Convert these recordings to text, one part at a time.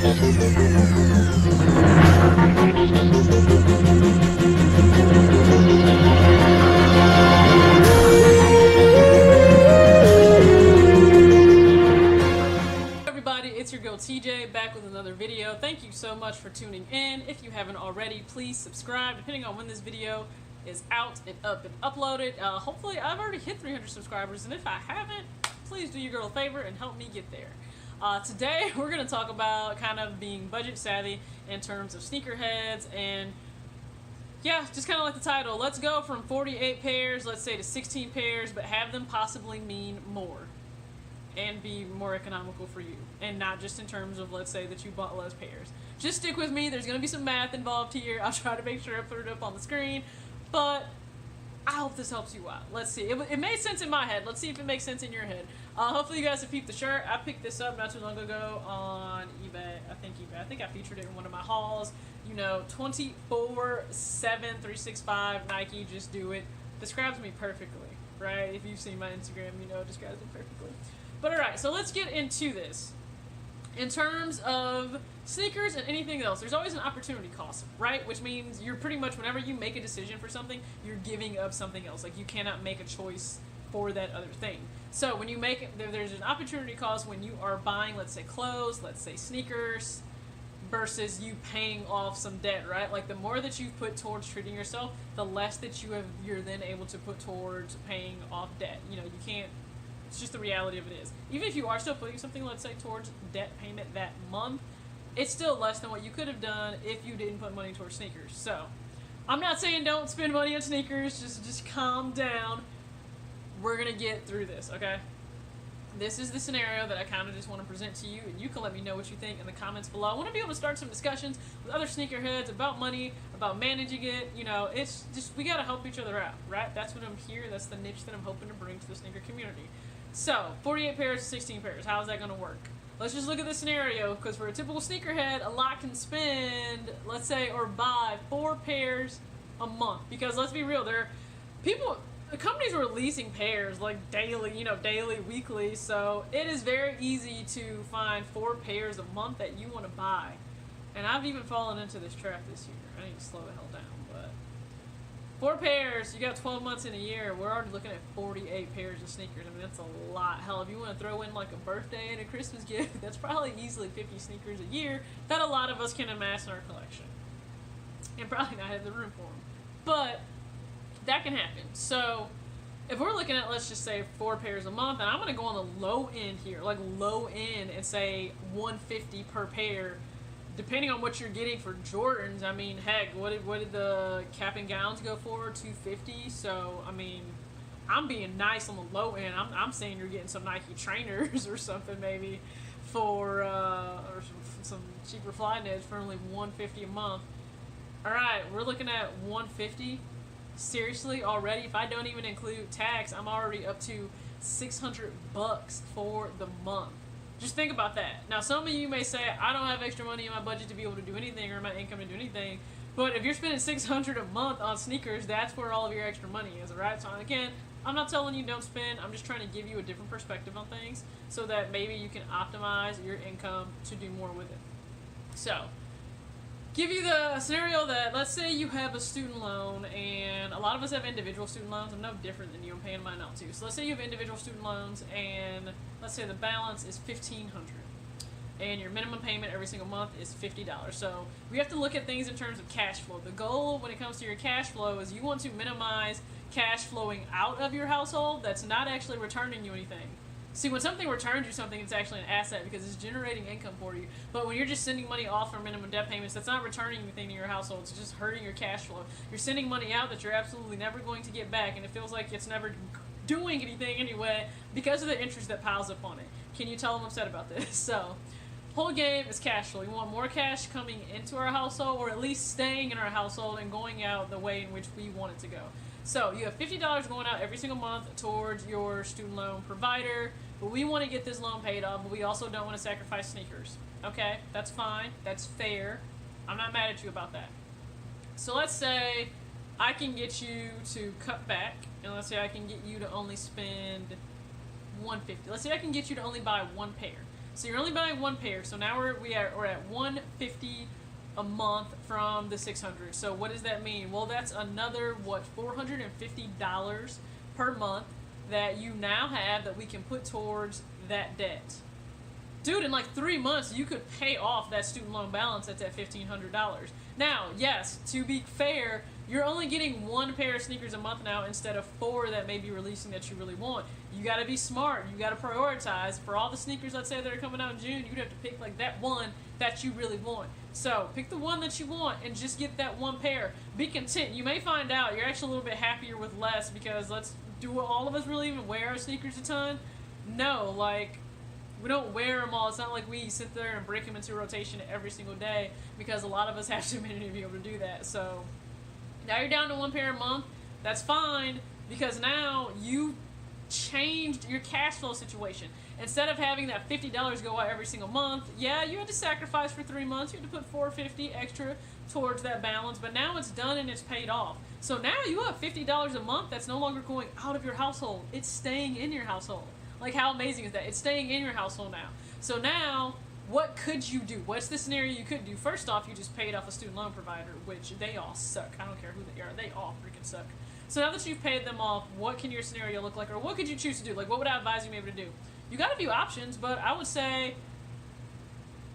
It's your girl TJ back with another video. Thank you so much for tuning in. If you haven't already, please subscribe. Depending on when this video is out and uploaded, hopefully I've already hit 300 subscribers, and if I haven't, please do your girl a favor and help me get there. Today we're going to talk about kind of being budget savvy in terms of sneakerheads, and yeah, just kind of like the title, let's go from 48 pairs, let's say, to 16 pairs, but have them possibly mean more and be more economical for you, and not just in terms of, let's say, that you bought less pairs. Just stick with me. There's going to be some math involved here. I'll try to make sure I put it up on the screen, but I hope this helps you out. Let's see. It made sense in my head. Let's see if it makes sense in your head. Hopefully you guys have peeped the shirt. I picked this up not too long ago on eBay. I think I featured it in one of my hauls. You know, 24/7, 365 Nike, just do it. Describes me perfectly, right? If you've seen my Instagram, you know it describes me perfectly. But alright, so let's get into this. In terms of sneakers and anything else, there's always an opportunity cost, right? Which means you're pretty much, whenever you make a decision for something, you're giving up something else. Like, you cannot make a choice for that other thing. So when you make it, there's an opportunity cost when you are buying, let's say, clothes, let's say sneakers, versus you paying off some debt, right? Like, the more that you put towards treating yourself, the less that you're then able to put towards paying off debt. You know, you can't. It's just the reality of it is. Even if you are still putting something, let's say, towards debt payment that month, it's still less than what you could have done if you didn't put money towards sneakers. So, I'm not saying don't spend money on sneakers, just calm down. We're gonna get through this, okay? This is the scenario that I kind of just want to present to you, and you can let me know what you think in the comments below. I want to be able to start some discussions with other sneakerheads about money, about managing it. You know, it's just, we gotta help each other out, right? That's what I'm here, that's the niche that I'm hoping to bring to the sneaker community. So, 48 pairs to 16 pairs. How is that going to work? Let's just look at this scenario, because for a typical sneakerhead, a lot can spend, let's say, or buy 4 pairs a month. Because let's be real, companies are releasing pairs like daily, you know, daily, weekly. So it is very easy to find 4 pairs a month that you want to buy. And I've even fallen into this trap this year. I need to slow the hell down, but 4 pairs, you got 12 months in a year, we're already looking at 48 pairs of sneakers. I mean, that's a lot. Hell, if you want to throw in like a birthday and a Christmas gift, that's probably easily 50 sneakers a year that a lot of us can amass in our collection. And probably not have the room for them. But that can happen. So, if we're looking at, let's just say, 4 pairs a month, and I'm going to go on the low end here, like low end, and say $150 per pair. Depending on what you're getting for Jordans, I mean, heck, what did the cap and gowns go for? $250. So, I mean, I'm being nice on the low end. I'm saying you're getting some Nike trainers or something maybe for or some cheaper Flyknits for only $150 a month. All right, we're looking at $150. Seriously, already, if I don't even include tax, I'm already up to $600 for the month. Just think about that. Now, some of you may say, I don't have extra money in my budget to be able to do anything, or my income to do anything. But if you're spending $600 a month on sneakers, that's where all of your extra money is, alright? So again, I'm not telling you don't spend. I'm just trying to give you a different perspective on things so that maybe you can optimize your income to do more with it. So, give you the scenario that, let's say you have a student loan, and a lot of us have individual student loans. I'm no different than you. I'm paying mine out too. So let's say you have individual student loans, and let's say the balance is $1,500, and your minimum payment every single month is $50. So we have to look at things in terms of cash flow. The goal when it comes to your cash flow is you want to minimize cash flowing out of your household that's not actually returning you anything. See, when something returns you something, it's actually an asset because it's generating income for you. But when you're just sending money off for minimum debt payments, that's not returning anything to your household. It's just hurting your cash flow. You're sending money out that you're absolutely never going to get back, and it feels like it's never doing anything anyway because of the interest that piles up on it. Can you tell I'm upset about this? So, whole game is cash flow. We want more cash coming into our household, or at least staying in our household and going out the way in which we want it to go. So you have $50 going out every single month towards your student loan provider, but we want to get this loan paid off, but we also don't want to sacrifice sneakers. Okay, that's fine. That's fair. I'm not mad at you about that. So let's say I can get you to cut back, and let's say I can get you to only spend $150. Let's say I can get you to only buy 1 pair. So you're only buying one pair. So now we're at 150 a month from the 600. So what does that mean? Well, that's another what, $450 per month that you now have that we can put towards that debt. Dude, in like 3 months, you could pay off that student loan balance that's at $1,500. Now, yes, to be fair, you're only getting one pair of sneakers a month now instead of 4 that may be releasing that you really want. You gotta be smart. You gotta prioritize. For all the sneakers, let's say, that are coming out in June, you'd have to pick like that one that you really want. So pick the one that you want and just get that one pair. Be content. You may find out you're actually a little bit happier with less, because do all of us really even wear our sneakers a ton? No, like, we don't wear them all. It's not like we sit there and break them into rotation every single day, because a lot of us have too many to be able to do that. So now you're down to one pair a month. That's fine, because now you changed your cash flow situation. Instead of having that $50 go out every single month, yeah, you had to sacrifice for 3 months. You had to put $450 extra towards that balance, but now it's done and it's paid off. So now you have $50 a month that's no longer going out of your household. It's staying in your household. Like, how amazing is that? It's staying in your household now. So now, what could you do? What's the scenario you could do? First off, you just paid off a student loan provider, which they all suck. I don't care who they are. They all freaking suck. So now that you've paid them off, what can your scenario look like? Or what could you choose to do? Like, what would I advise you maybe to do? You got a few options, but I would say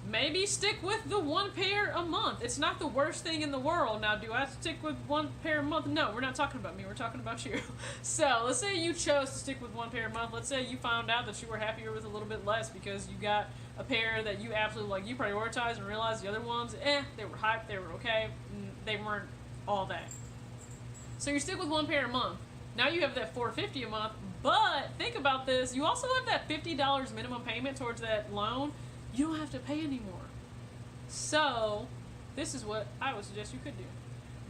maybe stick with the one pair a month. It's not the worst thing in the world. Now, do I stick with one pair a month? No, we're not talking about me. We're talking about you. So let's say you chose to stick with one pair a month. Let's say you found out that you were happier with a little bit less because you got a pair that you absolutely like. You prioritized and realized the other ones, they were hype, they were okay, they weren't all that. So you stick with one pair a month. Now you have that $450 a month, but think about this. You also have that $50 minimum payment towards that loan. You don't have to pay anymore. So this is what I would suggest you could do.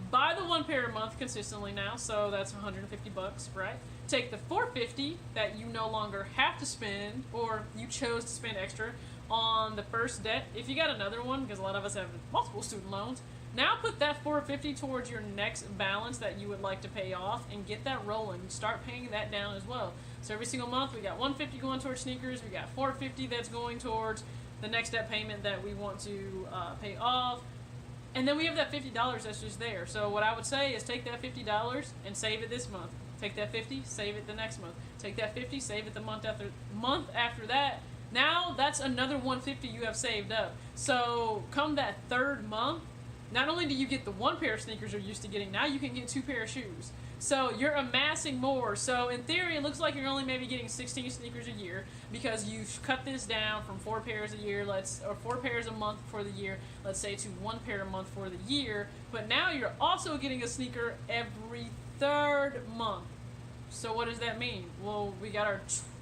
Buy the one pair a month consistently now, so that's $150, right? Take the $450 that you no longer have to spend, or you chose to spend extra on the first debt. If you got another one, because a lot of us have multiple student loans, now put that $450 towards your next balance that you would like to pay off and get that rolling. Start paying that down as well. So every single month we got $150 going towards sneakers, we got $450 that's going towards the next debt payment that we want to pay off, and then we have that $50 that's just there. So what I would say is take that $50 and save it this month. Take that $50, save it the next month. Take that $50, save it the month after that. Now that's another $150 you have saved up. So come that third month, not only do you get the one pair of sneakers you're used to getting, now you can get 2 pair of shoes. So you're amassing more. So in theory, it looks like you're only maybe getting 16 sneakers a year, because you've cut this down from 4 pairs a year, or 4 pairs a month for the year, let's say, to 1 pair a month for the year. But now you're also getting a sneaker every 3rd month. So what does that mean? Well, we got our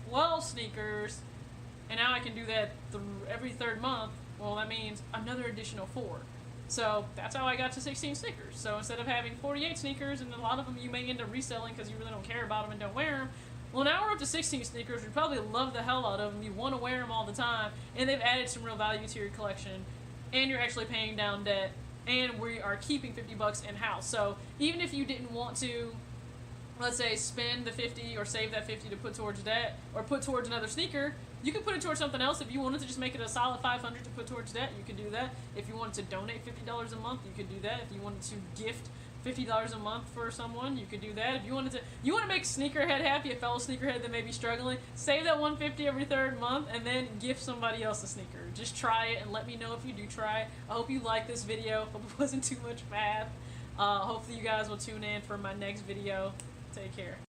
12 sneakers, and now I can do that every 3rd month. Well, that means another additional 4. So that's how I got to 16 sneakers. So instead of having 48 sneakers, and a lot of them you may end up reselling because you really don't care about them and don't wear them, well, now we're up to 16 sneakers. We probably love the hell out of them. You want to wear them all the time, and they've added some real value to your collection, and you're actually paying down debt, and we are keeping $50 in-house. So even if you didn't want to, let's say, spend the $50 or save that $50 to put towards debt or put towards another sneaker, you could put it towards something else. If you wanted to just make it a solid $500 to put towards debt, you could do that. If you wanted to donate $50 a month, you could do that. If you wanted to gift $50 a month for someone, you could do that. If you want to make sneakerhead happy, a fellow sneakerhead that may be struggling, save that $150 every 3rd month and then gift somebody else a sneaker. Just try it and let me know if you do try it. I hope you liked this video. Hope it wasn't too much math. Hopefully you guys will tune in for my next video. Take care.